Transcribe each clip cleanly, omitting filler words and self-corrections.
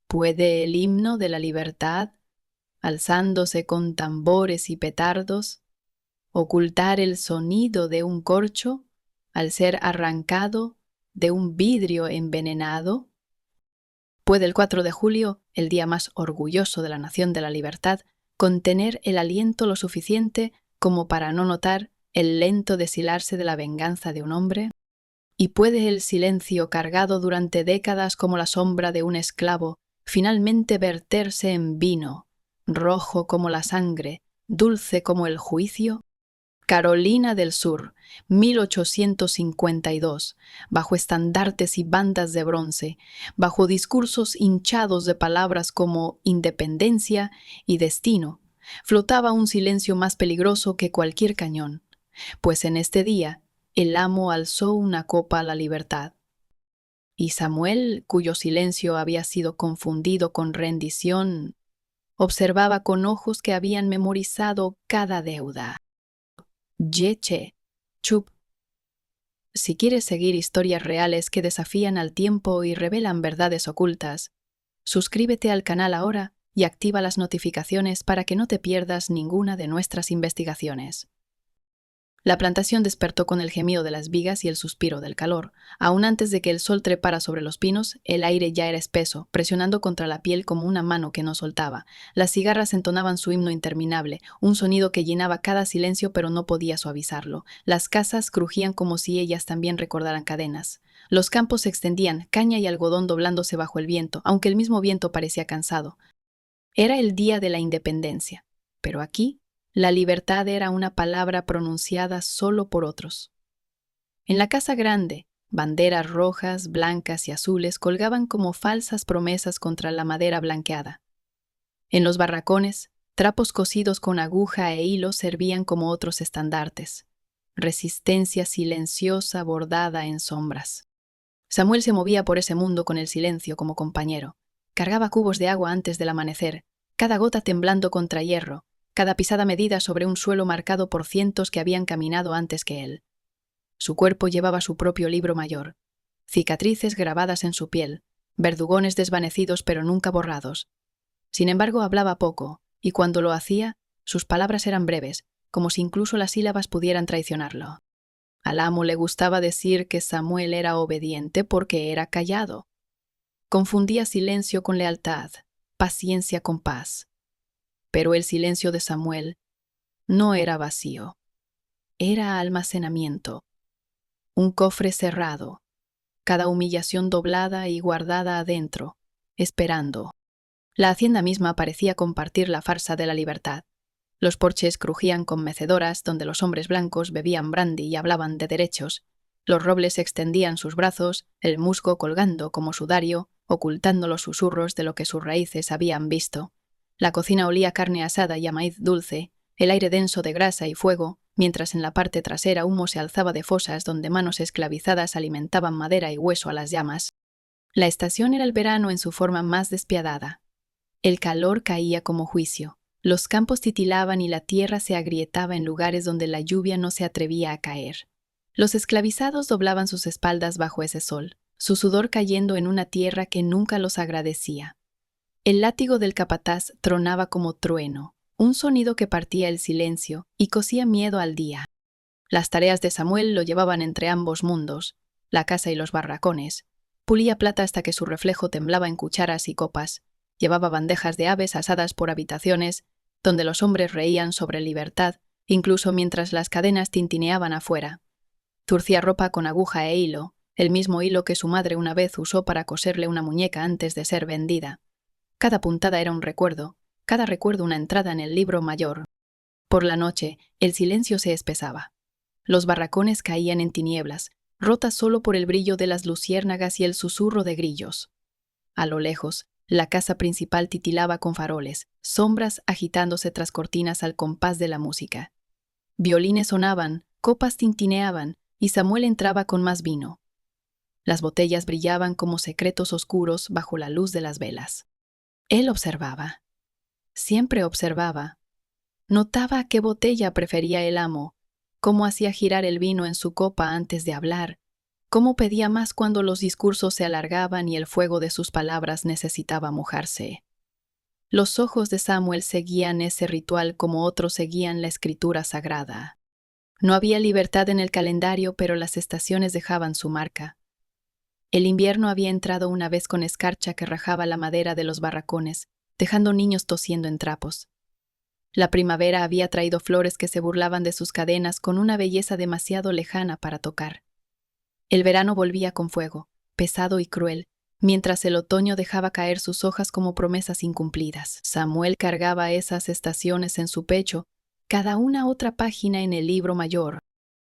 ¿Puede el himno de la libertad, alzándose con tambores y petardos, ocultar el sonido de un corcho al ser arrancado de un vidrio envenenado? ¿Puede el 4 de julio, el día más orgulloso de la nación de la libertad, contener el aliento lo suficiente como para no notar el lento deshilarse de la venganza de un hombre? ¿Y puede el silencio, cargado durante décadas como la sombra de un esclavo, finalmente verterse en vino, rojo como la sangre, dulce como el juicio? Carolina del Sur, 1852, bajo estandartes y bandas de bronce, bajo discursos hinchados de palabras como independencia y destino, flotaba un silencio más peligroso que cualquier cañón, pues en este día el amo alzó una copa a la libertad. Y Samuel, cuyo silencio había sido confundido con rendición, observaba con ojos que habían memorizado cada deuda. Yeche, Chup. Si quieres seguir historias reales que desafían al tiempo y revelan verdades ocultas, suscríbete al canal ahora y activa las notificaciones para que no te pierdas ninguna de nuestras investigaciones. La plantación despertó con el gemido de las vigas y el suspiro del calor. Aún antes de que el sol trepara sobre los pinos, el aire ya era espeso, presionando contra la piel como una mano que no soltaba. Las cigarras entonaban su himno interminable, un sonido que llenaba cada silencio pero no podía suavizarlo. Las casas crujían como si ellas también recordaran cadenas. Los campos se extendían, caña y algodón doblándose bajo el viento, aunque el mismo viento parecía cansado. Era el día de la independencia, pero aquí la libertad era una palabra pronunciada solo por otros. En la casa grande, banderas rojas, blancas y azules colgaban como falsas promesas contra la madera blanqueada. En los barracones, trapos cosidos con aguja e hilo servían como otros estandartes. Resistencia silenciosa bordada en sombras. Samuel se movía por ese mundo con el silencio como compañero. Cargaba cubos de agua antes del amanecer, cada gota temblando contra hierro, cada pisada medida sobre un suelo marcado por cientos que habían caminado antes que él. Su cuerpo llevaba su propio libro mayor, cicatrices grabadas en su piel, verdugones desvanecidos pero nunca borrados. Sin embargo, hablaba poco, y cuando lo hacía, sus palabras eran breves, como si incluso las sílabas pudieran traicionarlo. Al amo le gustaba decir que Samuel era obediente porque era callado. Confundía silencio con lealtad, paciencia con paz. Pero el silencio de Samuel no era vacío, era almacenamiento, un cofre cerrado, cada humillación doblada y guardada adentro, esperando. La hacienda misma parecía compartir la farsa de la libertad. Los porches crujían con mecedoras donde los hombres blancos bebían brandy y hablaban de derechos. Los robles extendían sus brazos, el musgo colgando como sudario, ocultando los susurros de lo que sus raíces habían visto. La cocina olía a carne asada y a maíz dulce, el aire denso de grasa y fuego, mientras en la parte trasera humo se alzaba de fosas donde manos esclavizadas alimentaban madera y hueso a las llamas. La estación era el verano en su forma más despiadada. El calor caía como juicio. Los campos titilaban y la tierra se agrietaba en lugares donde la lluvia no se atrevía a caer. Los esclavizados doblaban sus espaldas bajo ese sol, su sudor cayendo en una tierra que nunca los agradecía. El látigo del capataz tronaba como trueno, un sonido que partía el silencio y cosía miedo al día. Las tareas de Samuel lo llevaban entre ambos mundos, la casa y los barracones. Pulía plata hasta que su reflejo temblaba en cucharas y copas. Llevaba bandejas de aves asadas por habitaciones, donde los hombres reían sobre libertad, incluso mientras las cadenas tintineaban afuera. Zurcía ropa con aguja e hilo, el mismo hilo que su madre una vez usó para coserle una muñeca antes de ser vendida. Cada puntada era un recuerdo, cada recuerdo una entrada en el libro mayor. Por la noche, el silencio se espesaba. Los barracones caían en tinieblas, rotas solo por el brillo de las luciérnagas y el susurro de grillos. A lo lejos, la casa principal titilaba con faroles, sombras agitándose tras cortinas al compás de la música. Violines sonaban, copas tintineaban, y Samuel entraba con más vino. Las botellas brillaban como secretos oscuros bajo la luz de las velas. Él observaba. Siempre observaba. Notaba qué botella prefería el amo, cómo hacía girar el vino en su copa antes de hablar, Cómo pedía más cuando los discursos se alargaban y el fuego de sus palabras necesitaba mojarse. Los ojos de Samuel seguían ese ritual como otros seguían la escritura sagrada. No había libertad en el calendario, pero las estaciones dejaban su marca. El invierno había entrado una vez con escarcha que rajaba la madera de los barracones, dejando niños tosiendo en trapos. La primavera había traído flores que se burlaban de sus cadenas con una belleza demasiado lejana para tocar. El verano volvía con fuego, pesado y cruel, mientras el otoño dejaba caer sus hojas como promesas incumplidas. Samuel cargaba esas estaciones en su pecho, cada una otra página en el libro mayor.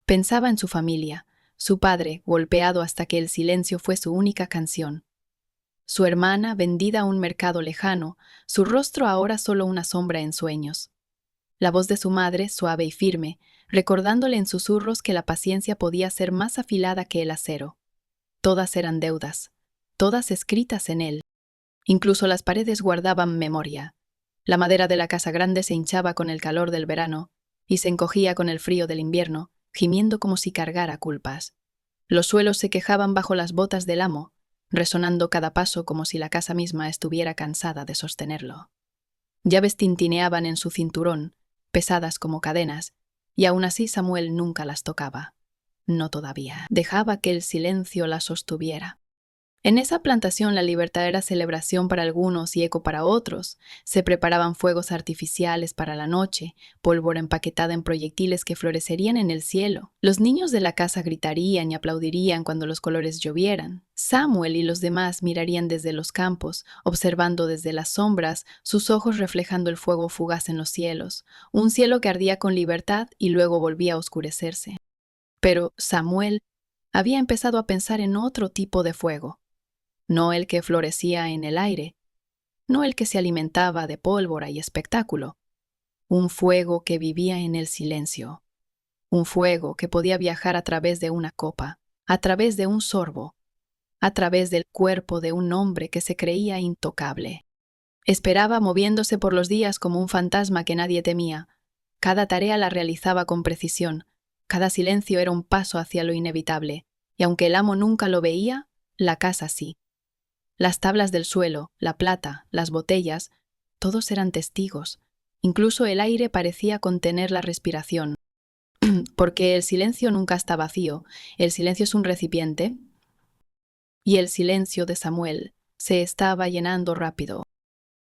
Pensaba en su familia, su padre, golpeado hasta que el silencio fue su única canción. Su hermana, vendida a un mercado lejano, su rostro ahora solo una sombra en sueños. La voz de su madre, suave y firme, recordándole en susurros que la paciencia podía ser más afilada que el acero. Todas eran deudas, todas escritas en él. Incluso las paredes guardaban memoria. La madera de la casa grande se hinchaba con el calor del verano y se encogía con el frío del invierno, gimiendo como si cargara culpas. Los suelos se quejaban bajo las botas del amo, resonando cada paso como si la casa misma estuviera cansada de sostenerlo. Llaves tintineaban en su cinturón, pesadas como cadenas, y aún así Samuel nunca las tocaba. No todavía. Dejaba que el silencio las sostuviera. En esa plantación la libertad era celebración para algunos y eco para otros. Se preparaban fuegos artificiales para la noche, pólvora empaquetada en proyectiles que florecerían en el cielo. Los niños de la casa gritarían y aplaudirían cuando los colores llovieran. Samuel y los demás mirarían desde los campos, observando desde las sombras, sus ojos reflejando el fuego fugaz en los cielos, un cielo que ardía con libertad y luego volvía a oscurecerse. Pero Samuel había empezado a pensar en otro tipo de fuego. No el que florecía en el aire, no el que se alimentaba de pólvora y espectáculo, un fuego que vivía en el silencio, un fuego que podía viajar a través de una copa, a través de un sorbo, a través del cuerpo de un hombre que se creía intocable. Esperaba moviéndose por los días como un fantasma que nadie temía. Cada tarea la realizaba con precisión, cada silencio era un paso hacia lo inevitable, y aunque el amo nunca lo veía, la casa sí. Las tablas del suelo, la plata, las botellas, todos eran testigos. Incluso el aire parecía contener la respiración. Porque el silencio nunca está vacío. El silencio es un recipiente. Y el silencio de Samuel se estaba llenando rápido.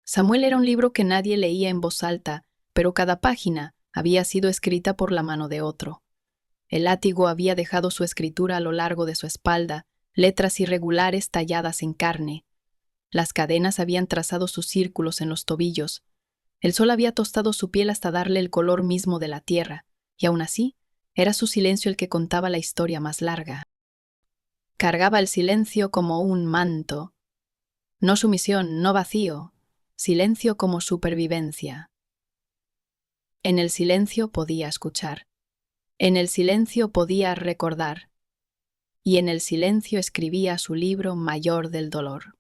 Samuel era un libro que nadie leía en voz alta, pero cada página había sido escrita por la mano de otro. El látigo había dejado su escritura a lo largo de su espalda, letras irregulares talladas en carne. Las cadenas habían trazado sus círculos en los tobillos. El sol había tostado su piel hasta darle el color mismo de la tierra, y aún así, era su silencio el que contaba la historia más larga. Cargaba el silencio como un manto. No sumisión, no vacío, silencio como supervivencia. En el silencio podía escuchar. En el silencio podía recordar. Y en el silencio escribía su libro mayor del dolor.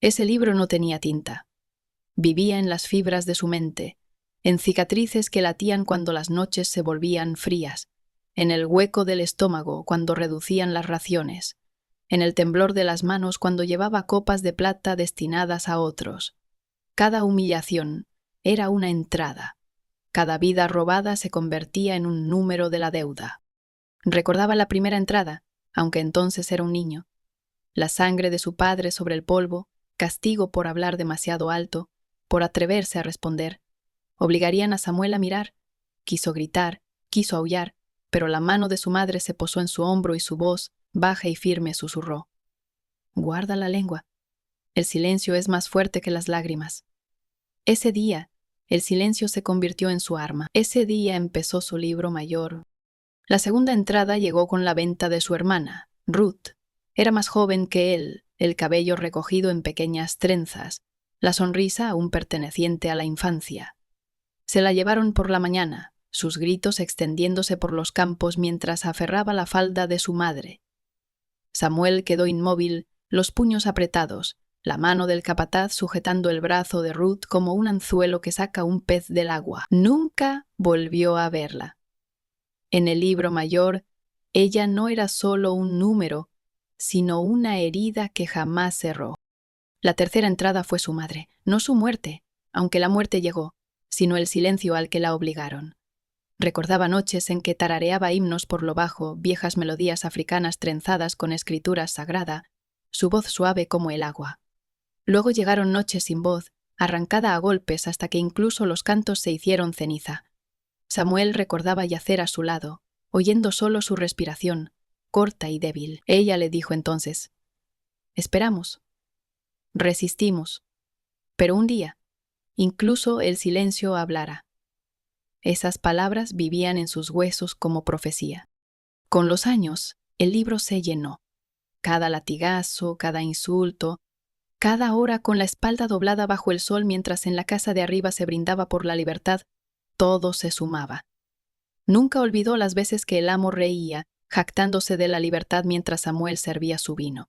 Ese libro no tenía tinta. Vivía en las fibras de su mente, en cicatrices que latían cuando las noches se volvían frías, en el hueco del estómago cuando reducían las raciones, en el temblor de las manos cuando llevaba copas de plata destinadas a otros. Cada humillación era una entrada. Cada vida robada se convertía en un número de la deuda. Recordaba la primera entrada, aunque entonces era un niño. La sangre de su padre sobre el polvo, castigo por hablar demasiado alto, por atreverse a responder. Obligarían a Samuel a mirar. Quiso gritar, quiso aullar, pero la mano de su madre se posó en su hombro y su voz, baja y firme, susurró. Guarda la lengua. El silencio es más fuerte que las lágrimas. Ese día, el silencio se convirtió en su arma. Ese día empezó su libro mayor. La segunda entrada llegó con la venta de su hermana, Ruth. Era más joven que él, el cabello recogido en pequeñas trenzas, la sonrisa aún perteneciente a la infancia. Se la llevaron por la mañana, sus gritos extendiéndose por los campos mientras aferraba la falda de su madre. Samuel quedó inmóvil, los puños apretados, la mano del capataz sujetando el brazo de Ruth como un anzuelo que saca un pez del agua. Nunca volvió a verla. En el libro mayor, Ella no era solo un número, sino una herida que jamás cerró. La tercera entrada fue su madre, no su muerte, aunque la muerte llegó, sino el silencio al que la obligaron. Recordaba noches en que tarareaba himnos por lo bajo, viejas melodías africanas trenzadas con escritura sagrada, su voz suave como el agua. Luego llegaron noches sin voz, arrancada a golpes hasta que incluso los cantos se hicieron ceniza. Samuel recordaba yacer a su lado, oyendo solo su respiración, corta y débil. Ella le dijo entonces: «Esperamos. Resistimos. Pero un día, incluso el silencio hablará». Esas palabras vivían en sus huesos como profecía. Con los años, el libro se llenó. Cada latigazo, cada insulto, cada hora con la espalda doblada bajo el sol mientras en la casa de arriba se brindaba por la libertad, todo se sumaba. Nunca olvidó las veces que el amo reía, jactándose de la libertad mientras Samuel servía su vino.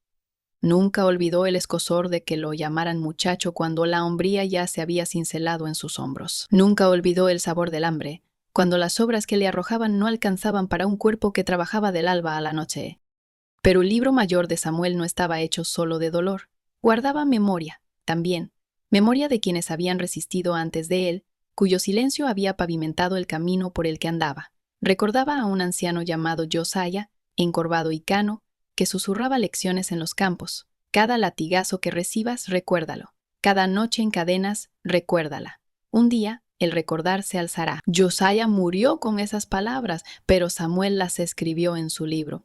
Nunca olvidó el escozor de que lo llamaran muchacho cuando la hombría ya se había cincelado en sus hombros. Nunca olvidó el sabor del hambre, cuando las sobras que le arrojaban no alcanzaban para un cuerpo que trabajaba del alba a la noche. Pero el libro mayor de Samuel no estaba hecho solo de dolor. Guardaba memoria, también, memoria de quienes habían resistido antes de él, cuyo silencio había pavimentado el camino por el que andaba. Recordaba a un anciano llamado Josiah, encorvado y cano, que susurraba lecciones en los campos. Cada latigazo que recibas, recuérdalo. Cada noche en cadenas, recuérdala. Un día, el recordar se alzará. Josiah murió con esas palabras, pero Samuel las escribió en su libro.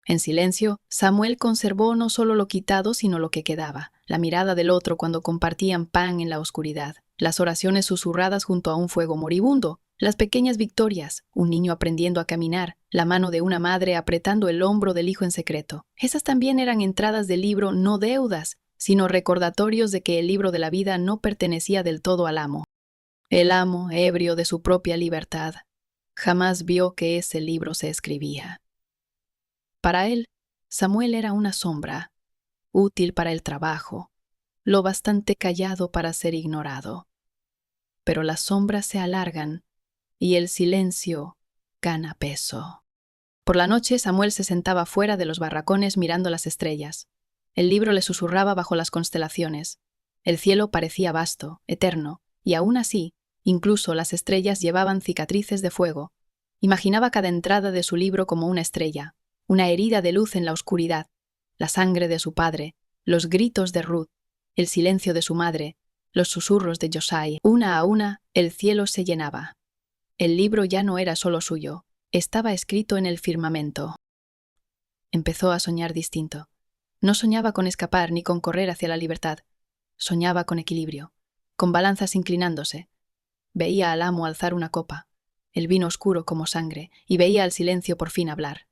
En silencio, Samuel conservó no solo lo quitado, sino lo que quedaba, la mirada del otro cuando compartían pan en la oscuridad, las oraciones susurradas junto a un fuego moribundo, las pequeñas victorias, un niño aprendiendo a caminar, la mano de una madre apretando el hombro del hijo en secreto. Esas también eran entradas del libro, no deudas, sino recordatorios de que el libro de la vida no pertenecía del todo al amo. El amo, ebrio de su propia libertad, jamás vio que ese libro se escribía. Para él, Samuel era una sombra, útil para el trabajo, lo bastante callado para ser ignorado. Pero las sombras se alargan y el silencio gana peso. Por la noche, Samuel se sentaba fuera de los barracones mirando las estrellas. El libro le susurraba bajo las constelaciones. El cielo parecía vasto, eterno, y aún así, incluso las estrellas llevaban cicatrices de fuego. Imaginaba cada entrada de su libro como una estrella, una herida de luz en la oscuridad, la sangre de su padre, los gritos de Ruth, el silencio de su madre, los susurros de Josiah. Una a una, el cielo se llenaba. El libro ya no era solo suyo, estaba escrito en el firmamento. Empezó a soñar distinto. No soñaba con escapar ni con correr hacia la libertad. Soñaba con equilibrio, con balanzas inclinándose. Veía al amo alzar una copa, el vino oscuro como sangre, y veía al silencio por fin hablar.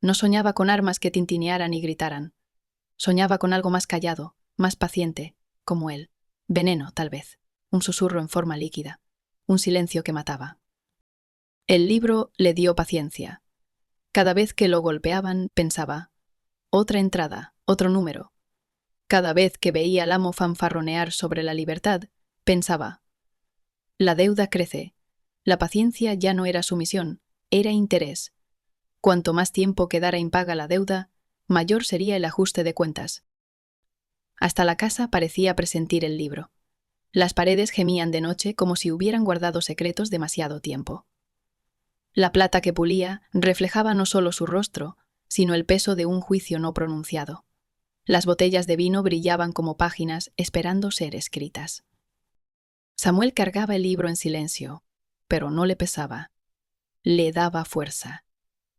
No soñaba con armas que tintinearan y gritaran. Soñaba con algo más callado, más paciente, como él. Veneno, tal vez. Un susurro en forma líquida. Un silencio que mataba. El libro le dio paciencia. Cada vez que lo golpeaban, pensaba: otra entrada, otro número. Cada vez que veía al amo fanfarronear sobre la libertad, pensaba: la deuda crece. La paciencia ya no era sumisión, era interés. Cuanto más tiempo quedara impaga la deuda, mayor sería el ajuste de cuentas. Hasta la casa parecía presentir el libro. Las paredes gemían de noche como si hubieran guardado secretos demasiado tiempo. La plata que pulía reflejaba no solo su rostro, sino el peso de un juicio no pronunciado. Las botellas de vino brillaban como páginas esperando ser escritas. Samuel cargaba el libro en silencio, pero no le pesaba. Le daba fuerza.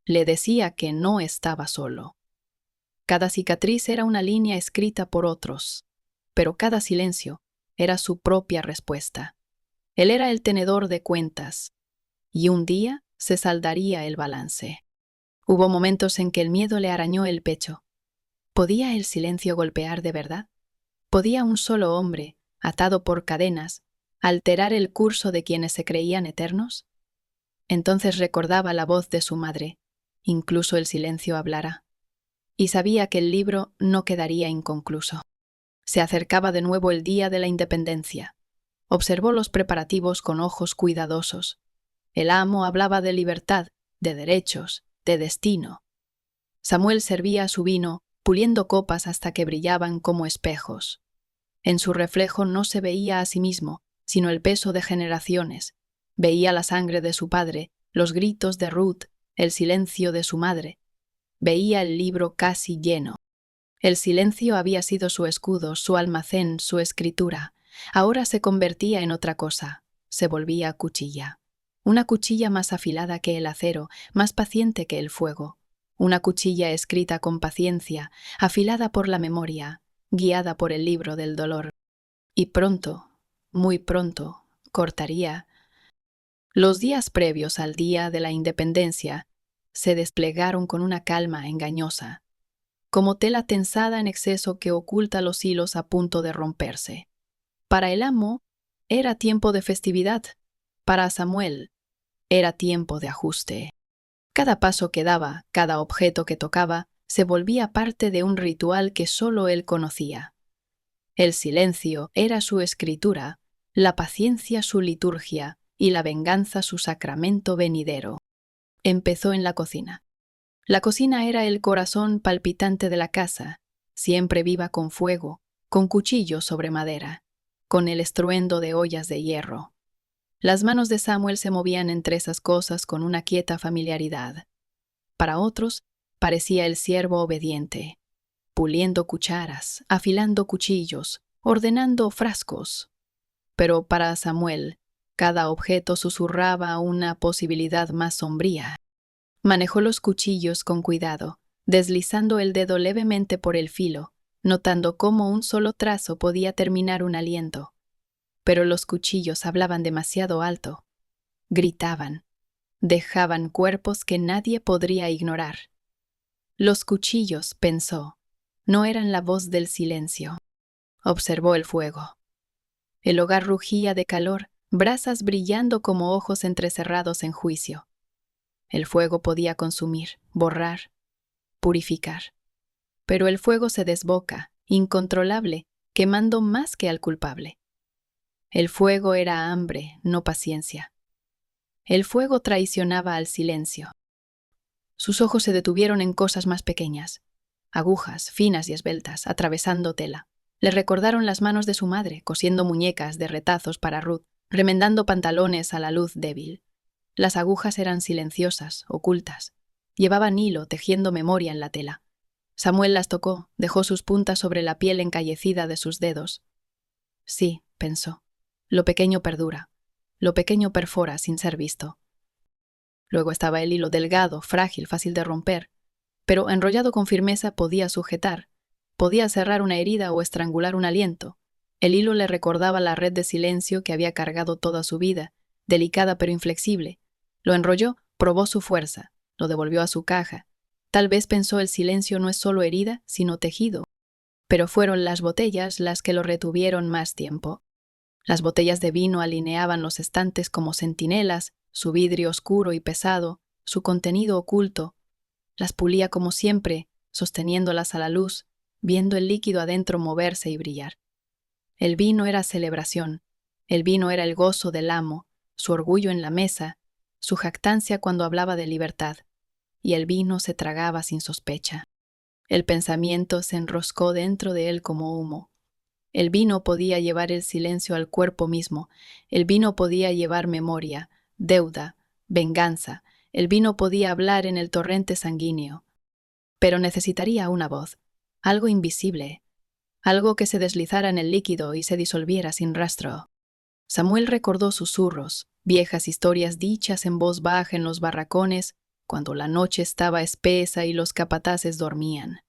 Le decía que no estaba solo. Cada cicatriz era una línea escrita por otros, pero cada silencio era su propia respuesta. Él era el tenedor de cuentas, y un día se saldaría el balance. Hubo momentos en que el miedo le arañó el pecho. ¿Podía el silencio golpear de verdad? ¿Podía un solo hombre, atado por cadenas, alterar el curso de quienes se creían eternos? Entonces recordaba la voz de su madre: incluso el silencio hablará. Y sabía que el libro no quedaría inconcluso. Se acercaba de nuevo el día de la independencia. Observó los preparativos con ojos cuidadosos. El amo hablaba de libertad, de derechos, de destino. Samuel servía su vino, puliendo copas hasta que brillaban como espejos. En su reflejo no se veía a sí mismo, sino el peso de generaciones. Veía la sangre de su padre, los gritos de Ruth, el silencio de su madre. Veía el libro casi lleno. El silencio había sido su escudo, su almacén, su escritura. Ahora se convertía en otra cosa. Se volvía cuchilla. Una cuchilla más afilada que el acero, más paciente que el fuego. Una cuchilla escrita con paciencia, afilada por la memoria, guiada por el libro del dolor. Y pronto, muy pronto, cortaría. Los días previos al día de la independencia se desplegaron con una calma engañosa, como tela tensada en exceso que oculta los hilos a punto de romperse. Para el amo, era tiempo de festividad. Para Samuel, era tiempo de ajuste. Cada paso que daba, cada objeto que tocaba, se volvía parte de un ritual que solo él conocía. El silencio era su escritura, la paciencia su liturgia y la venganza su sacramento venidero. Empezó en la cocina. La cocina era el corazón palpitante de la casa, siempre viva con fuego, con cuchillos sobre madera, con el estruendo de ollas de hierro. Las manos de Samuel se movían entre esas cosas con una quieta familiaridad. Para otros, parecía el siervo obediente, puliendo cucharas, afilando cuchillos, ordenando frascos. Pero para Samuel, cada objeto susurraba una posibilidad más sombría. Manejó los cuchillos con cuidado, deslizando el dedo levemente por el filo, notando cómo un solo trazo podía terminar un aliento. Pero los cuchillos hablaban demasiado alto. Gritaban. Dejaban cuerpos que nadie podría ignorar. Los cuchillos, pensó, no eran la voz del silencio. Observó el fuego. El hogar rugía de calor, brasas brillando como ojos entrecerrados en juicio. El fuego podía consumir, borrar, purificar. Pero el fuego se desboca, incontrolable, quemando más que al culpable. El fuego era hambre, no paciencia. El fuego traicionaba al silencio. Sus ojos se detuvieron en cosas más pequeñas, agujas finas y esbeltas, atravesando tela. Le recordaron las manos de su madre, cosiendo muñecas de retazos para Ruth, remendando pantalones a la luz débil. Las agujas eran silenciosas, ocultas. Llevaban hilo, tejiendo memoria en la tela. Samuel las tocó, dejó sus puntas sobre la piel encallecida de sus dedos. Sí, pensó, lo pequeño perdura, lo pequeño perfora sin ser visto. Luego estaba el hilo delgado, frágil, fácil de romper, pero enrollado con firmeza podía sujetar, podía cerrar una herida o estrangular un aliento. El hilo le recordaba la red de silencio que había cargado toda su vida, delicada pero inflexible. Lo enrolló, probó su fuerza, lo devolvió a su caja. Tal vez pensó el silencio no es solo herida, sino tejido. Pero fueron las botellas las que lo retuvieron más tiempo. Las botellas de vino alineaban los estantes como centinelas, su vidrio oscuro y pesado, su contenido oculto. Las pulía como siempre, sosteniéndolas a la luz, viendo el líquido adentro moverse y brillar. El vino era celebración, el vino era el gozo del amo, su orgullo en la mesa, su jactancia cuando hablaba de libertad, y el vino se tragaba sin sospecha. El pensamiento se enroscó dentro de él como humo. El vino podía llevar el silencio al cuerpo mismo, el vino podía llevar memoria, deuda, venganza, el vino podía hablar en el torrente sanguíneo. Pero necesitaría una voz, algo invisible, algo que se deslizara en el líquido y se disolviera sin rastro. Samuel recordó susurros, viejas historias dichas en voz baja en los barracones, cuando la noche estaba espesa y los capataces dormían.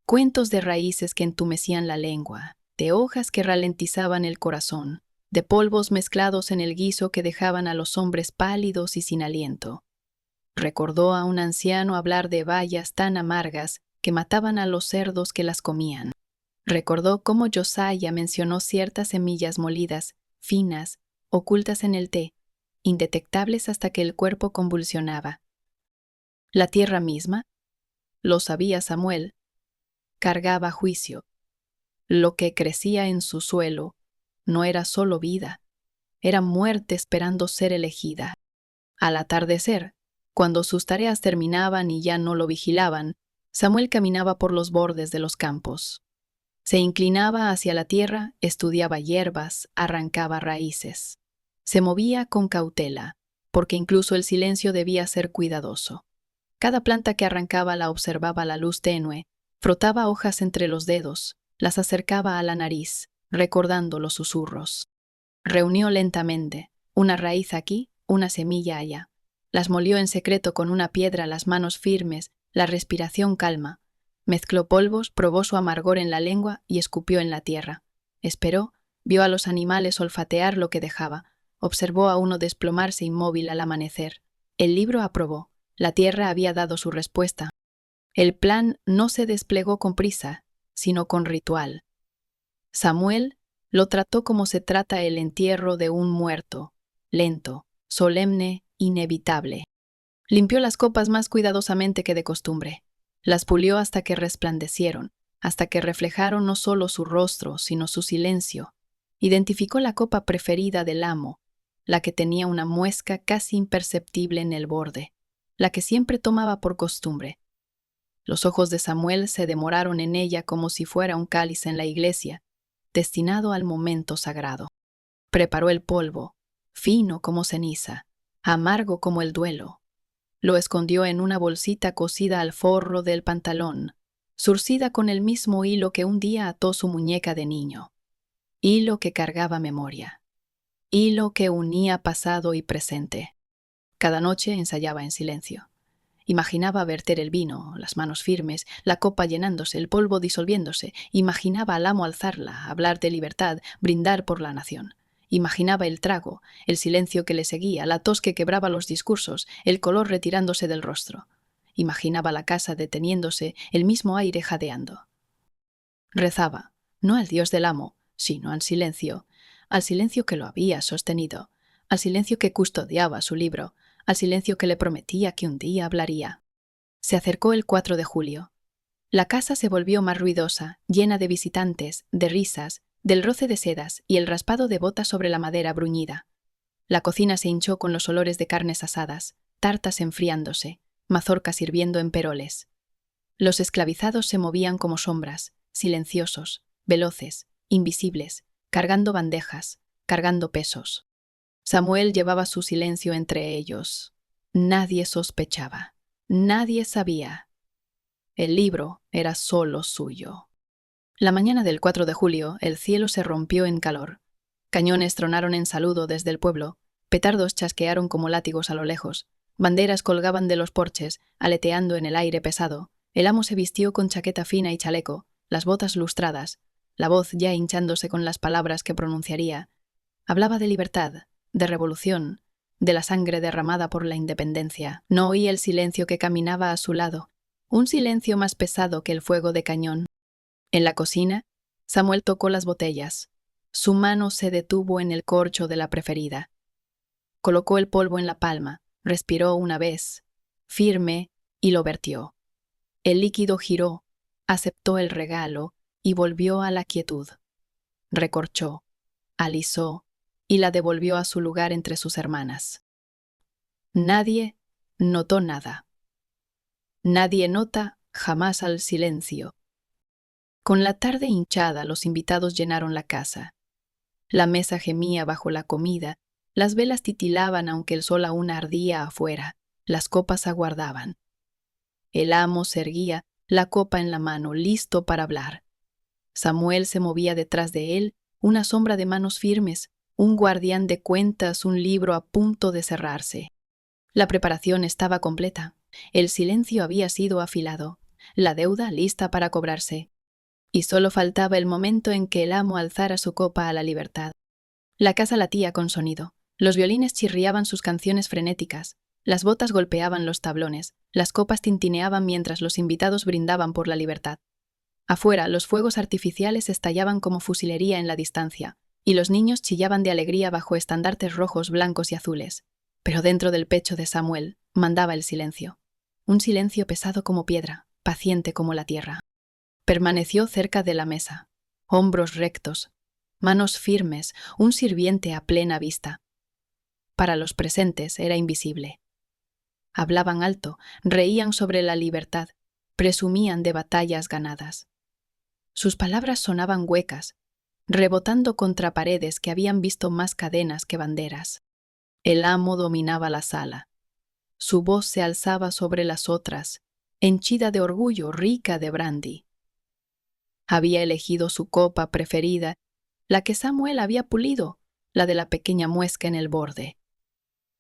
Cuentos de raíces que entumecían la lengua, de hojas que ralentizaban el corazón, de polvos mezclados en el guiso que dejaban a los hombres pálidos y sin aliento. Recordó a un anciano hablar de bayas tan amargas que mataban a los cerdos que las comían. Recordó cómo Josiah mencionó ciertas semillas molidas, finas, ocultas en el té, indetectables hasta que el cuerpo convulsionaba. La tierra misma, lo sabía Samuel, cargaba juicio. Lo que crecía en su suelo no era solo vida, era muerte esperando ser elegida. Al atardecer, Cuando sus tareas terminaban y ya no lo vigilaban, Samuel caminaba por los bordes de los campos. Se inclinaba hacia la tierra, estudiaba hierbas, arrancaba raíces. Se movía con cautela, porque incluso el silencio debía ser cuidadoso. Cada planta que arrancaba la observaba a la luz tenue, frotaba hojas entre los dedos, las acercaba a la nariz, recordando los susurros. Reunió lentamente, una raíz aquí, una semilla allá. Las molió en secreto con una piedra, las manos firmes, la respiración calma. Mezcló polvos, probó su amargor en la lengua y escupió en la tierra. Esperó, vio a los animales olfatear lo que dejaba, observó a uno desplomarse inmóvil al amanecer. El libro aprobó. La tierra había dado su respuesta. El plan no se desplegó con prisa, sino con ritual. Samuel lo trató como se trata el entierro de un muerto, lento, solemne, inevitable. Limpió las copas más cuidadosamente que de costumbre. Las pulió hasta que resplandecieron, hasta que reflejaron no solo su rostro, sino su silencio. Identificó la copa preferida del amo, la que tenía una muesca casi imperceptible en el borde, la que siempre tomaba por costumbre. Los ojos de Samuel se demoraron en ella como si fuera un cáliz en la iglesia, destinado al momento sagrado. Preparó el polvo, fino como ceniza, amargo como el duelo. Lo escondió en una bolsita cosida al forro del pantalón, zurcida con el mismo hilo que un día ató su muñeca de niño. Hilo que cargaba memoria. Hilo que unía pasado y presente. Cada noche ensayaba en silencio. Imaginaba verter el vino, las manos firmes, la copa llenándose, el polvo disolviéndose. Imaginaba al amo alzarla, hablar de libertad, brindar por la nación. Imaginaba el trago, el silencio que le seguía, la tos que quebraba los discursos, el color retirándose del rostro. Imaginaba la casa deteniéndose, el mismo aire jadeando. Rezaba, no al Dios del amo, sino al silencio que lo había sostenido, al silencio que custodiaba su libro, al silencio que le prometía que un día hablaría. Se acercó el 4 de julio. La casa se volvió más ruidosa, llena de visitantes, de risas, del roce de sedas y el raspado de botas sobre la madera bruñida. La cocina se hinchó con los olores de carnes asadas, tartas enfriándose, mazorcas hirviendo en peroles. Los esclavizados se movían como sombras, silenciosos, veloces, invisibles, cargando bandejas, cargando pesos. Samuel llevaba su silencio entre ellos. Nadie sospechaba, nadie sabía. El libro era solo suyo. La mañana del 4 de julio, el cielo se rompió en calor. Cañones tronaron en saludo desde el pueblo, petardos chasquearon como látigos a lo lejos, banderas colgaban de los porches, aleteando en el aire pesado. El amo se vistió con chaqueta fina y chaleco, las botas lustradas, la voz ya hinchándose con las palabras que pronunciaría. Hablaba de libertad, de revolución, de la sangre derramada por la independencia. No oía el silencio que caminaba a su lado, un silencio más pesado que el fuego de cañón. En la cocina, Samuel tocó las botellas. Su mano se detuvo en el corcho de la preferida. Colocó el polvo en la palma, respiró una vez, firme, y lo vertió. El líquido giró, aceptó el regalo y volvió a la quietud. Recorchó, alisó y la devolvió a su lugar entre sus hermanas. Nadie notó nada. Nadie nota jamás al silencio. Con la tarde hinchada, los invitados llenaron la casa. La mesa gemía bajo la comida, las velas titilaban aunque el sol aún ardía afuera, las copas aguardaban. El amo se erguía, la copa en la mano, listo para hablar. Samuel se movía detrás de él, una sombra de manos firmes, un guardián de cuentas, un libro a punto de cerrarse. La preparación estaba completa, el silencio había sido afilado, la deuda lista para cobrarse. Y solo faltaba el momento en que el amo alzara su copa a la libertad. La casa latía con sonido. Los violines chirriaban sus canciones frenéticas. Las botas golpeaban los tablones. Las copas tintineaban mientras los invitados brindaban por la libertad. Afuera, los fuegos artificiales estallaban como fusilería en la distancia, y los niños chillaban de alegría bajo estandartes rojos, blancos y azules. Pero dentro del pecho de Samuel mandaba el silencio. Un silencio pesado como piedra, paciente como la tierra. Permaneció cerca de la mesa, hombros rectos, manos firmes, un sirviente a plena vista. Para los presentes era invisible. Hablaban alto, reían sobre la libertad, presumían de batallas ganadas. Sus palabras sonaban huecas, rebotando contra paredes que habían visto más cadenas que banderas. El amo dominaba la sala. Su voz se alzaba sobre las otras, henchida de orgullo, rica de brandy. Había elegido su copa preferida, la que Samuel había pulido, la de la pequeña muesca en el borde.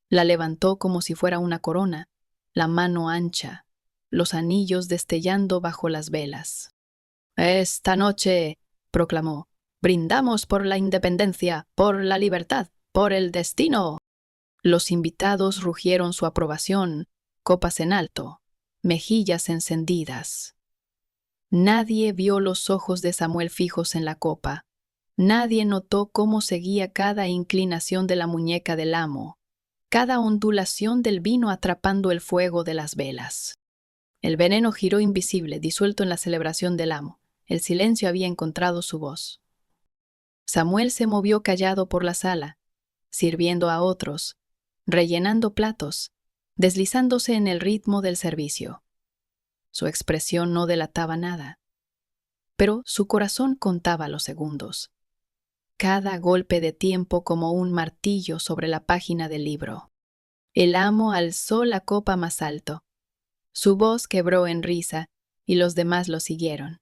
La levantó como si fuera una corona, la mano ancha, los anillos destellando bajo las velas. «Esta noche», proclamó, «brindamos por la independencia, por la libertad, por el destino». Los invitados rugieron su aprobación, copas en alto, mejillas encendidas. Nadie vio los ojos de Samuel fijos en la copa. Nadie notó cómo seguía cada inclinación de la muñeca del amo, cada ondulación del vino atrapando el fuego de las velas. El veneno giró invisible, disuelto en la celebración del amo. El silencio había encontrado su voz. Samuel se movió callado por la sala, sirviendo a otros, rellenando platos, deslizándose en el ritmo del servicio. Su expresión no delataba nada, pero su corazón contaba los segundos. Cada golpe de tiempo como un martillo sobre la página del libro. El amo alzó la copa más alto. Su voz quebró en risa y los demás lo siguieron.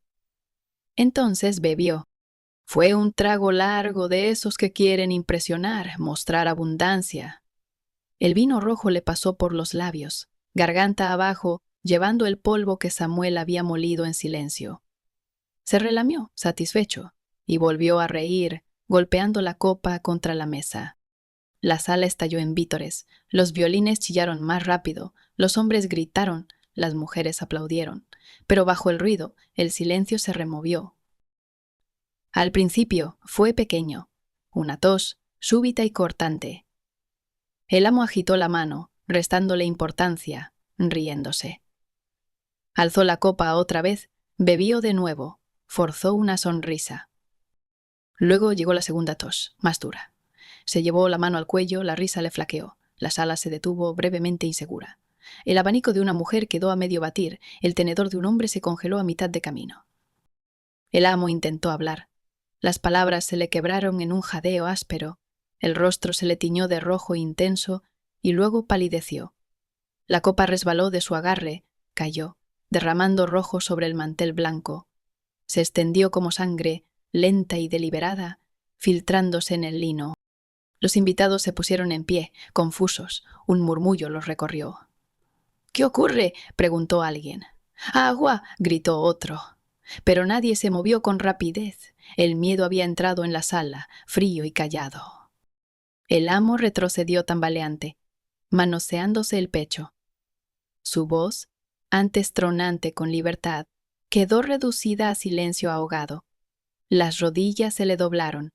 Entonces bebió. Fue un trago largo de esos que quieren impresionar, mostrar abundancia. El vino rojo le pasó por los labios, garganta abajo, llevando el polvo que Samuel había molido en silencio. Se relamió, satisfecho, y volvió a reír, golpeando la copa contra la mesa. La sala estalló en vítores, los violines chillaron más rápido, los hombres gritaron, las mujeres aplaudieron, pero bajo el ruido, el silencio se removió. Al principio fue pequeño, una tos súbita y cortante. El amo agitó la mano, restándole importancia, riéndose. Alzó la copa otra vez, bebió de nuevo, forzó una sonrisa. Luego llegó la segunda tos, más dura. Se llevó la mano al cuello, la risa le flaqueó. La sala se detuvo brevemente insegura. El abanico de una mujer quedó a medio batir, el tenedor de un hombre se congeló a mitad de camino. El amo intentó hablar. Las palabras se le quebraron en un jadeo áspero, el rostro se le tiñó de rojo intenso y luego palideció. La copa resbaló de su agarre, cayó, derramando rojo sobre el mantel blanco. Se extendió como sangre, lenta y deliberada, filtrándose en el lino. Los invitados se pusieron en pie, confusos. Un murmullo los recorrió. «¿Qué ocurre?», preguntó alguien. «¡Agua!», gritó otro. Pero nadie se movió con rapidez. El miedo había entrado en la sala, frío y callado. El amo retrocedió tambaleante, manoseándose el pecho. Su voz, antes tronante con libertad, quedó reducida a silencio ahogado. Las rodillas se le doblaron.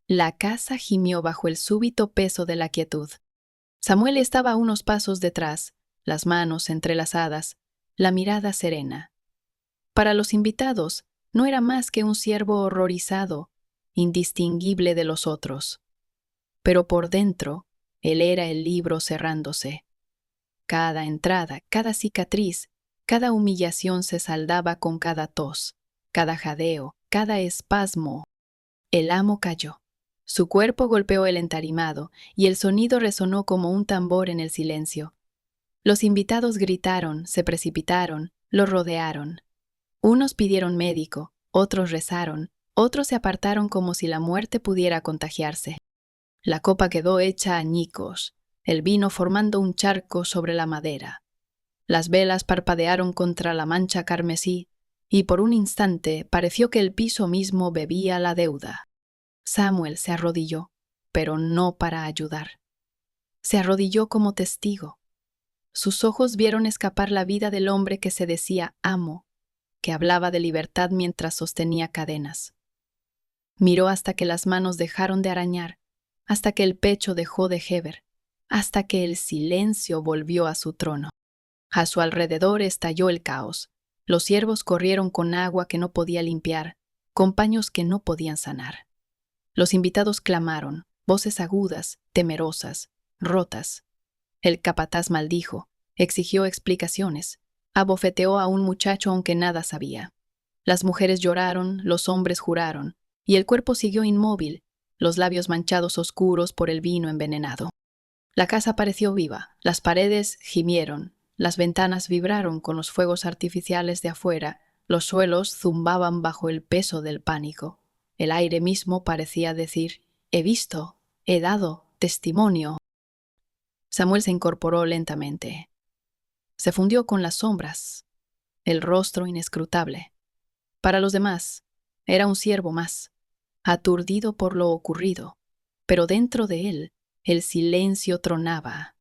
La casa gimió bajo el súbito peso de la quietud. Samuel estaba a unos pasos detrás, las manos entrelazadas, la mirada serena. Para los invitados, no era más que un ciervo horrorizado, indistinguible de los otros. Pero por dentro, él era el libro cerrándose. Cada entrada, cada cicatriz, cada humillación se saldaba con cada tos, cada jadeo, cada espasmo. El amo cayó. Su cuerpo golpeó el entarimado y el sonido resonó como un tambor en el silencio. Los invitados gritaron, se precipitaron, lo rodearon. Unos pidieron médico, otros rezaron, otros se apartaron como si la muerte pudiera contagiarse. La copa quedó hecha añicos, el vino formando un charco sobre la madera. Las velas parpadearon contra la mancha carmesí y por un instante pareció que el piso mismo bebía la deuda. Samuel se arrodilló, pero no para ayudar. Se arrodilló como testigo. Sus ojos vieron escapar la vida del hombre que se decía amo, que hablaba de libertad mientras sostenía cadenas. Miró hasta que las manos dejaron de arañar, hasta que el pecho dejó de gemer, hasta que el silencio volvió a su trono. A su alrededor estalló el caos. Los siervos corrieron con agua que no podía limpiar, con paños que no podían sanar. Los invitados clamaron, voces agudas, temerosas, rotas. El capataz maldijo, exigió explicaciones, abofeteó a un muchacho aunque nada sabía. Las mujeres lloraron, los hombres juraron, y el cuerpo siguió inmóvil, los labios manchados oscuros por el vino envenenado. La casa pareció viva, las paredes gimieron, las ventanas vibraron con los fuegos artificiales de afuera, los suelos zumbaban bajo el peso del pánico. El aire mismo parecía decir: «He visto, he dado testimonio». Samuel se incorporó lentamente. Se fundió con las sombras, el rostro inescrutable. Para los demás, era un siervo más, aturdido por lo ocurrido, pero dentro de él el silencio tronaba.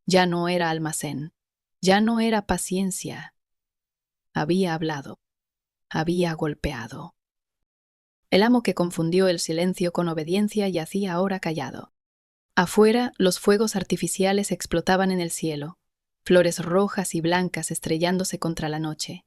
Ya no era almacén, ya no era paciencia. Había hablado, había golpeado. El amo, que confundió el silencio con obediencia, yacía ahora callado. Afuera, los fuegos artificiales explotaban en el cielo, flores rojas y blancas estrellándose contra la noche.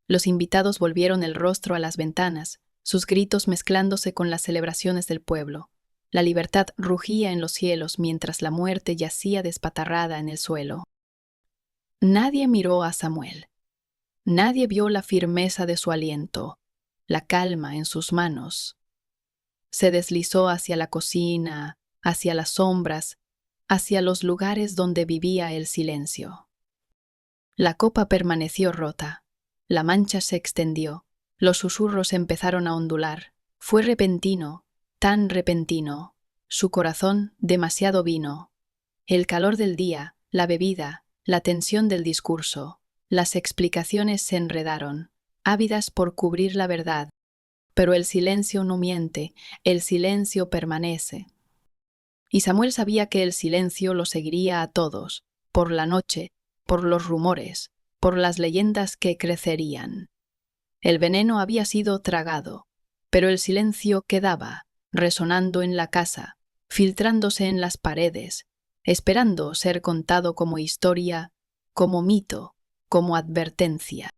Los invitados volvieron el rostro a las ventanas, sus gritos mezclándose con las celebraciones del pueblo. La libertad rugía en los cielos mientras la muerte yacía despatarrada en el suelo. Nadie miró a Samuel. Nadie vio la firmeza de su aliento, la calma en sus manos. Se deslizó hacia la cocina, hacia las sombras, hacia los lugares donde vivía el silencio. La copa permaneció rota. La mancha se extendió. Los susurros empezaron a ondular. Fue repentino, tan repentino. Su corazón demasiado vino. El calor del día, la bebida, la tensión del discurso, las explicaciones se enredaron, ávidas por cubrir la verdad. Pero el silencio no miente, el silencio permanece. Y Samuel sabía que el silencio lo seguiría a todos, por la noche, por los rumores, por las leyendas que crecerían. El veneno había sido tragado, pero el silencio quedaba, resonando en la casa, filtrándose en las paredes, esperando ser contado como historia, como mito, como advertencia.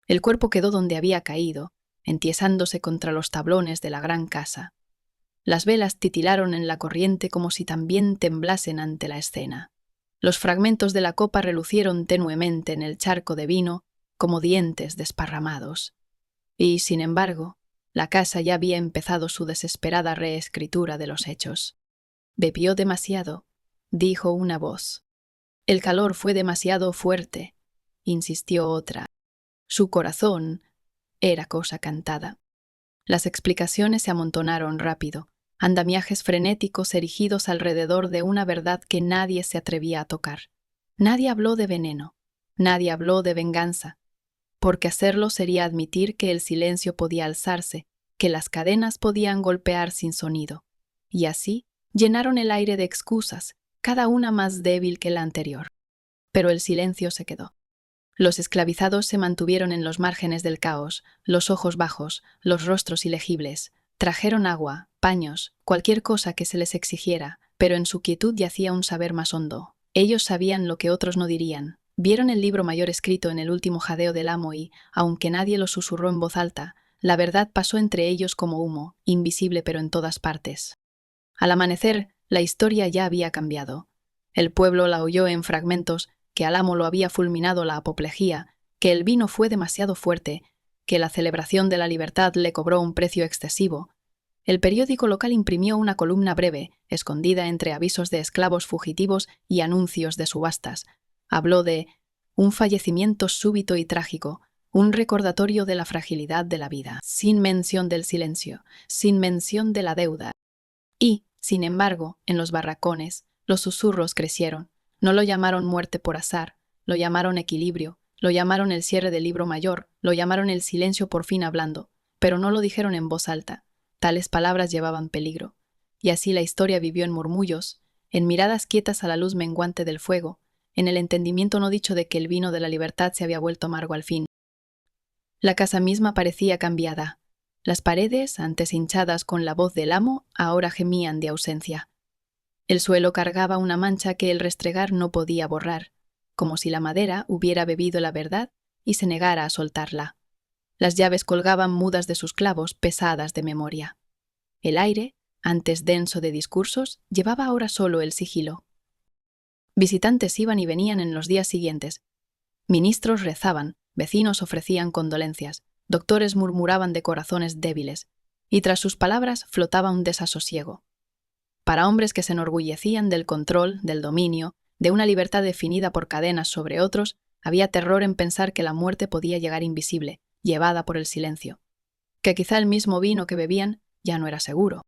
El cuerpo quedó donde había caído, entiesándose contra los tablones de la gran casa. Las velas titilaron en la corriente como si también temblasen ante la escena. Los fragmentos de la copa relucieron tenuemente en el charco de vino como dientes desparramados. Y, sin embargo, la casa ya había empezado su desesperada reescritura de los hechos. Bebió demasiado, dijo una voz. El calor fue demasiado fuerte, insistió otra. Su corazón era cosa cantada. Las explicaciones se amontonaron rápido, andamiajes frenéticos erigidos alrededor de una verdad que nadie se atrevía a tocar. Nadie habló de veneno, nadie habló de venganza, porque hacerlo sería admitir que el silencio podía alzarse, que las cadenas podían golpear sin sonido. Y así llenaron el aire de excusas, cada una más débil que la anterior. Pero el silencio se quedó. Los esclavizados se mantuvieron en los márgenes del caos, los ojos bajos, los rostros ilegibles. Trajeron agua, paños, cualquier cosa que se les exigiera, pero en su quietud yacía un saber más hondo. Ellos sabían lo que otros no dirían. Vieron el libro mayor escrito en el último jadeo del amo y, aunque nadie lo susurró en voz alta, la verdad pasó entre ellos como humo, invisible pero en todas partes. Al amanecer, la historia ya había cambiado. El pueblo la oyó en fragmentos, que al amo lo había fulminado la apoplejía, que el vino fue demasiado fuerte, que la celebración de la libertad le cobró un precio excesivo. El periódico local imprimió una columna breve, escondida entre avisos de esclavos fugitivos y anuncios de subastas. Habló de un fallecimiento súbito y trágico, un recordatorio de la fragilidad de la vida, sin mención del silencio, sin mención de la deuda. Y, sin embargo, en los barracones, los susurros crecieron. No lo llamaron muerte por azar, lo llamaron equilibrio, lo llamaron el cierre del libro mayor, lo llamaron el silencio por fin hablando, pero no lo dijeron en voz alta. Tales palabras llevaban peligro. Y así la historia vivió en murmullos, en miradas quietas a la luz menguante del fuego, en el entendimiento no dicho de que el vino de la libertad se había vuelto amargo al fin. La casa misma parecía cambiada. Las paredes, antes hinchadas con la voz del amo, ahora gemían de ausencia. El suelo cargaba una mancha que el restregar no podía borrar, como si la madera hubiera bebido la verdad y se negara a soltarla. Las llaves colgaban mudas de sus clavos, pesadas de memoria. El aire, antes denso de discursos, llevaba ahora solo el sigilo. Visitantes iban y venían en los días siguientes. Ministros rezaban, vecinos ofrecían condolencias, doctores murmuraban de corazones débiles, y tras sus palabras flotaba un desasosiego. Para hombres que se enorgullecían del control, del dominio, de una libertad definida por cadenas sobre otros, había terror en pensar que la muerte podía llegar invisible, llevada por el silencio, que quizá el mismo vino que bebían ya no era seguro.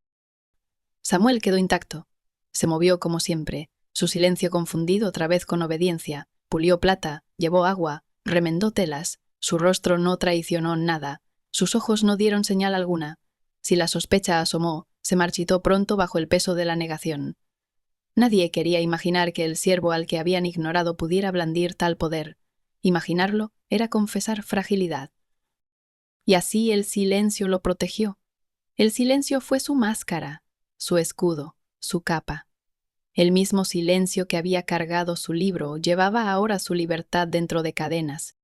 Samuel quedó intacto. Se movió como siempre, su silencio confundido otra vez con obediencia, pulió plata, llevó agua, remendó telas, su rostro no traicionó nada, sus ojos no dieron señal alguna. Si la sospecha asomó, se marchitó pronto bajo el peso de la negación. Nadie quería imaginar que el siervo al que habían ignorado pudiera blandir tal poder. Imaginarlo era confesar fragilidad. Y así el silencio lo protegió. El silencio fue su máscara, su escudo, su capa. El mismo silencio que había cargado su libro llevaba ahora su libertad dentro de cadenas.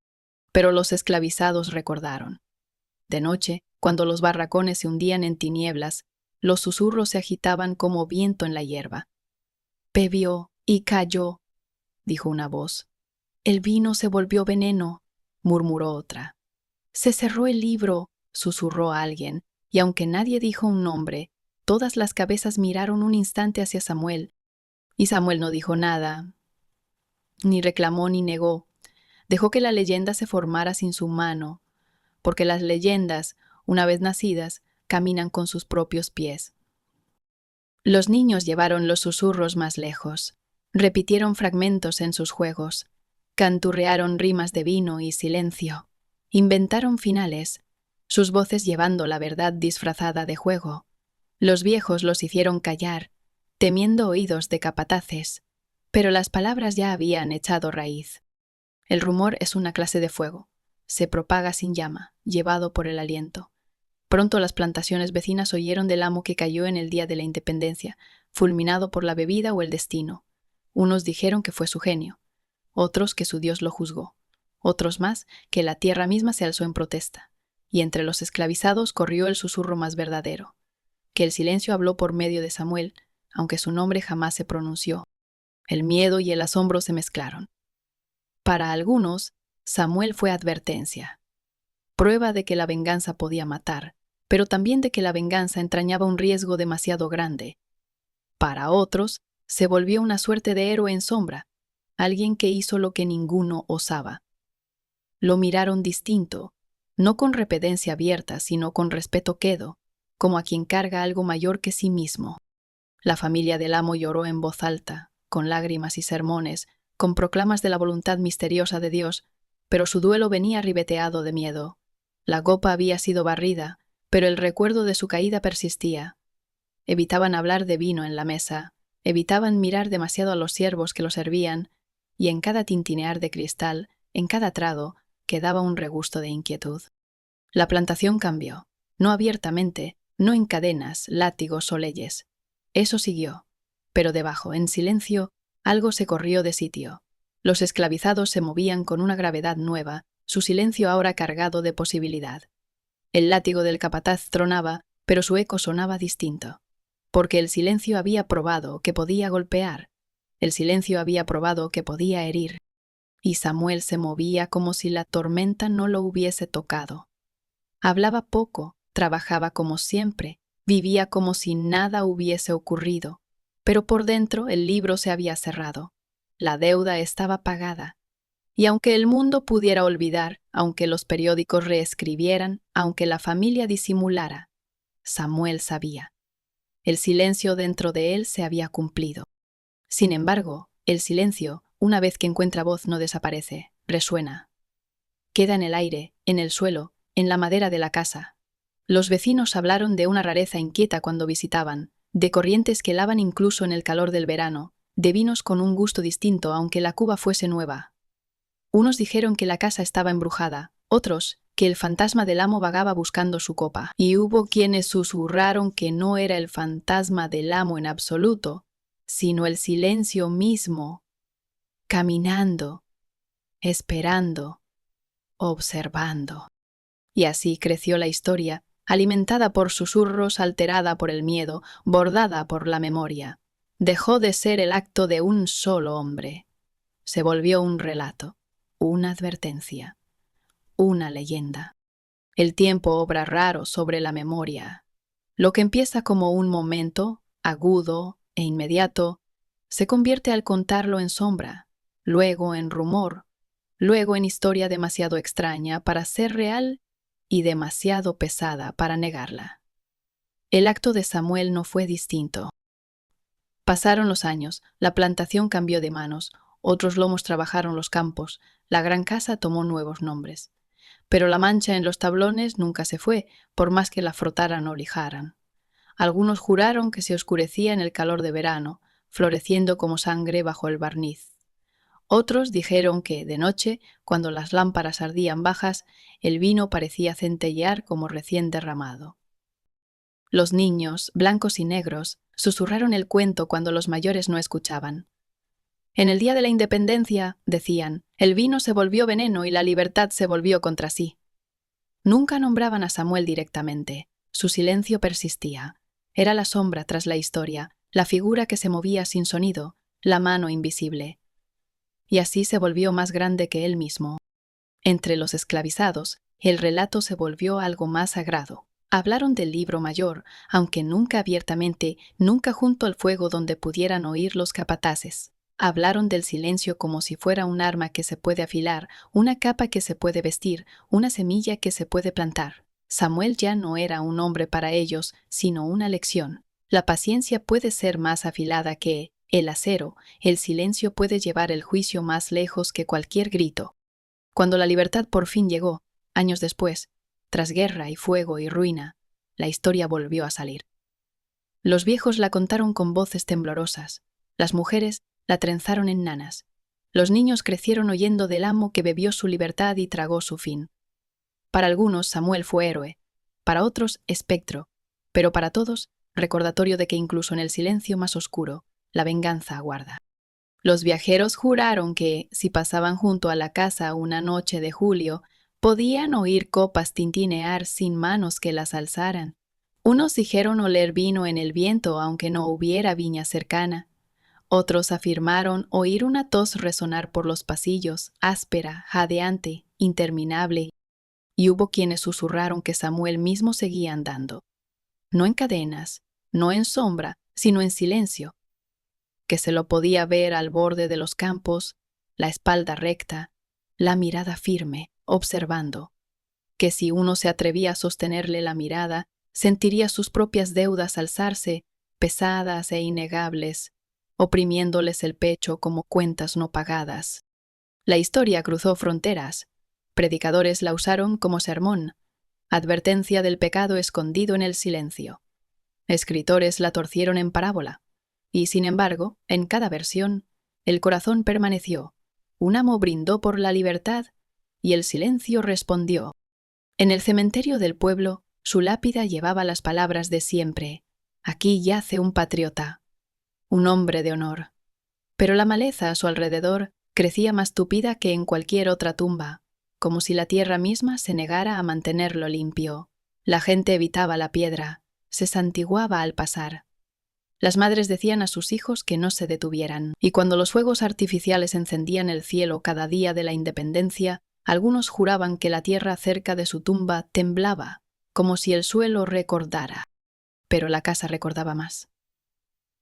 Pero los esclavizados recordaron. De noche, cuando los barracones se hundían en tinieblas, los susurros se agitaban como viento en la hierba. «Bebió y cayó», dijo una voz. «El vino se volvió veneno», murmuró otra. «Se cerró el libro», susurró alguien, y aunque nadie dijo un nombre, todas las cabezas miraron un instante hacia Samuel, y Samuel no dijo nada, ni reclamó ni negó. Dejó que la leyenda se formara sin su mano, porque las leyendas, una vez nacidas, caminan con sus propios pies. Los niños llevaron los susurros más lejos, repitieron fragmentos en sus juegos, canturrearon rimas de vino y silencio, inventaron finales, sus voces llevando la verdad disfrazada de juego. Los viejos los hicieron callar, temiendo oídos de capataces, pero las palabras ya habían echado raíz. El rumor es una clase de fuego, se propaga sin llama, llevado por el aliento. Pronto las plantaciones vecinas oyeron del amo que cayó en el día de la independencia, fulminado por la bebida o el destino. Unos dijeron que fue su genio, otros que su Dios lo juzgó, otros más que la tierra misma se alzó en protesta, y entre los esclavizados corrió el susurro más verdadero, que el silencio habló por medio de Samuel, aunque su nombre jamás se pronunció. El miedo y el asombro se mezclaron. Para algunos, Samuel fue advertencia, prueba de que la venganza podía matar, pero también de que la venganza entrañaba un riesgo demasiado grande. Para otros, se volvió una suerte de héroe en sombra, alguien que hizo lo que ninguno osaba. Lo miraron distinto, no con repedencia abierta, sino con respeto quedo, como a quien carga algo mayor que sí mismo. La familia del amo lloró en voz alta, con lágrimas y sermones, con proclamas de la voluntad misteriosa de Dios, pero su duelo venía ribeteado de miedo. La copa había sido barrida, pero el recuerdo de su caída persistía. Evitaban hablar de vino en la mesa, evitaban mirar demasiado a los siervos que lo servían, y en cada tintinear de cristal, en cada trago, quedaba un regusto de inquietud. La plantación cambió, no abiertamente, no en cadenas, látigos o leyes. Eso siguió, pero debajo, en silencio, algo se corrió de sitio. Los esclavizados se movían con una gravedad nueva, su silencio ahora cargado de posibilidad. El látigo del capataz tronaba, pero su eco sonaba distinto, porque el silencio había probado que podía golpear, el silencio había probado que podía herir, y Samuel se movía como si la tormenta no lo hubiese tocado. Hablaba poco, trabajaba como siempre, vivía como si nada hubiese ocurrido, pero por dentro el libro se había cerrado, la deuda estaba pagada. Y aunque el mundo pudiera olvidar, aunque los periódicos reescribieran, aunque la familia disimulara, Samuel sabía. El silencio dentro de él se había cumplido. Sin embargo, el silencio, una vez que encuentra voz, no desaparece, resuena. Queda en el aire, en el suelo, en la madera de la casa. Los vecinos hablaron de una rareza inquieta cuando visitaban, de corrientes que helaban incluso en el calor del verano, de vinos con un gusto distinto aunque la cuba fuese nueva. Unos dijeron que la casa estaba embrujada, otros que el fantasma del amo vagaba buscando su copa, y hubo quienes susurraron que no era el fantasma del amo en absoluto, sino el silencio mismo, caminando, esperando, observando. Y así creció la historia, alimentada por susurros, alterada por el miedo, bordada por la memoria. Dejó de ser el acto de un solo hombre. Se volvió un relato, una advertencia, una leyenda. El tiempo obra raro sobre la memoria. Lo que empieza como un momento, agudo e inmediato, se convierte al contarlo en sombra, luego en rumor, luego en historia demasiado extraña para ser real y demasiado pesada para negarla. El acto de Samuel no fue distinto. Pasaron los años, la plantación cambió de manos, otros lomos trabajaron los campos, la gran casa tomó nuevos nombres. Pero la mancha en los tablones nunca se fue, por más que la frotaran o lijaran. Algunos juraron que se oscurecía en el calor de verano, floreciendo como sangre bajo el barniz. Otros dijeron que, de noche, cuando las lámparas ardían bajas, el vino parecía centellear como recién derramado. Los niños, blancos y negros, susurraron el cuento cuando los mayores no escuchaban. En el día de la independencia, decían, el vino se volvió veneno y la libertad se volvió contra sí. Nunca nombraban a Samuel directamente. Su silencio persistía. Era la sombra tras la historia, la figura que se movía sin sonido, la mano invisible. Y así se volvió más grande que él mismo. Entre los esclavizados, el relato se volvió algo más sagrado. Hablaron del libro mayor, aunque nunca abiertamente, nunca junto al fuego donde pudieran oír los capataces. Hablaron del silencio como si fuera un arma que se puede afilar, una capa que se puede vestir, una semilla que se puede plantar. Samuel ya no era un hombre para ellos, sino una lección. La paciencia puede ser más afilada que el acero, el silencio puede llevar el juicio más lejos que cualquier grito. Cuando la libertad por fin llegó, años después, tras guerra y fuego y ruina, la historia volvió a salir. Los viejos la contaron con voces temblorosas, las mujeres la trenzaron en nanas. Los niños crecieron oyendo del amo que bebió su libertad y tragó su fin. Para algunos Samuel fue héroe, para otros espectro, pero para todos recordatorio de que incluso en el silencio más oscuro, la venganza aguarda. Los viajeros juraron que, si pasaban junto a la casa una noche de julio, podían oír copas tintinear sin manos que las alzaran. Unos dijeron oler vino en el viento aunque no hubiera viña cercana. Otros afirmaron oír una tos resonar por los pasillos, áspera, jadeante, interminable. Y hubo quienes susurraron que Samuel mismo seguía andando. No en cadenas, no en sombra, sino en silencio. Que se lo podía ver al borde de los campos, la espalda recta, la mirada firme, observando. Que si uno se atrevía a sostenerle la mirada, sentiría sus propias deudas alzarse, pesadas e innegables, oprimiéndoles el pecho como cuentas no pagadas. La historia cruzó fronteras. Predicadores la usaron como sermón, advertencia del pecado escondido en el silencio. Escritores la torcieron en parábola. Y, sin embargo, en cada versión, el corazón permaneció. Un amo brindó por la libertad y el silencio respondió. En el cementerio del pueblo, su lápida llevaba las palabras de siempre. Aquí yace un patriota, un hombre de honor. Pero la maleza a su alrededor crecía más tupida que en cualquier otra tumba, como si la tierra misma se negara a mantenerlo limpio. La gente evitaba la piedra, se santiguaba al pasar. Las madres decían a sus hijos que no se detuvieran, y cuando los fuegos artificiales encendían el cielo cada día de la independencia, algunos juraban que la tierra cerca de su tumba temblaba, como si el suelo recordara. Pero la casa recordaba más.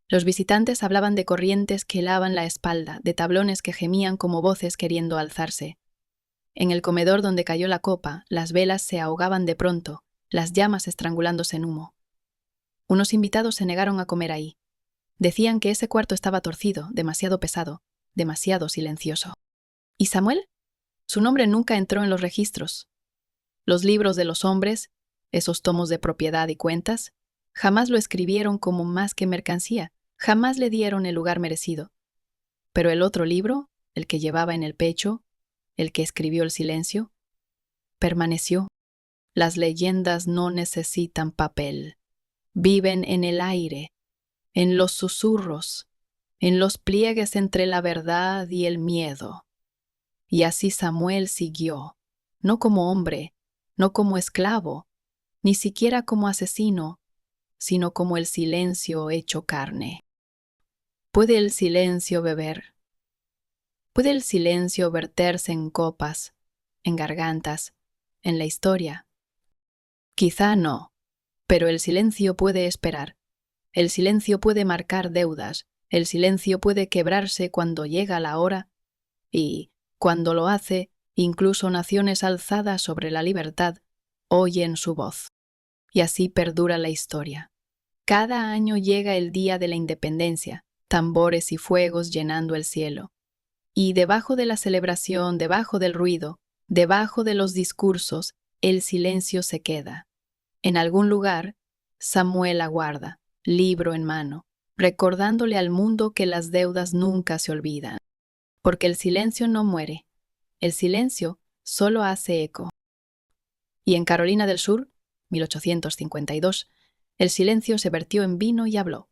Los visitantes hablaban de corrientes que helaban la espalda, de tablones que gemían como voces queriendo alzarse. En el comedor donde cayó la copa, las velas se ahogaban de pronto, las llamas estrangulándose en humo. Unos invitados se negaron a comer ahí. Decían que ese cuarto estaba torcido, demasiado pesado, demasiado silencioso. ¿Y Samuel? Su nombre nunca entró en los registros. Los libros de los hombres, esos tomos de propiedad y cuentas, jamás lo escribieron como más que mercancía, jamás le dieron el lugar merecido. Pero el otro libro, el que llevaba en el pecho, el que escribió el silencio, permaneció. Las leyendas no necesitan papel. Viven en el aire, en los susurros, en los pliegues entre la verdad y el miedo. Y así Samuel siguió, no como hombre, no como esclavo, ni siquiera como asesino, sino como el silencio hecho carne. ¿Puede el silencio beber? ¿Puede el silencio verterse en copas, en gargantas, en la historia? Quizá no, pero el silencio puede esperar. El silencio puede marcar deudas. El silencio puede quebrarse cuando llega la hora y, cuando lo hace, incluso naciones alzadas sobre la libertad oyen su voz. Y así perdura la historia. Cada año llega el día de la independencia, tambores y fuegos llenando el cielo. Y debajo de la celebración, debajo del ruido, debajo de los discursos, el silencio se queda. En algún lugar, Samuel aguarda, libro en mano, recordándole al mundo que las deudas nunca se olvidan. Porque el silencio no muere, el silencio solo hace eco. Y en Carolina del Sur, 1852, el silencio se vertió en vino y habló.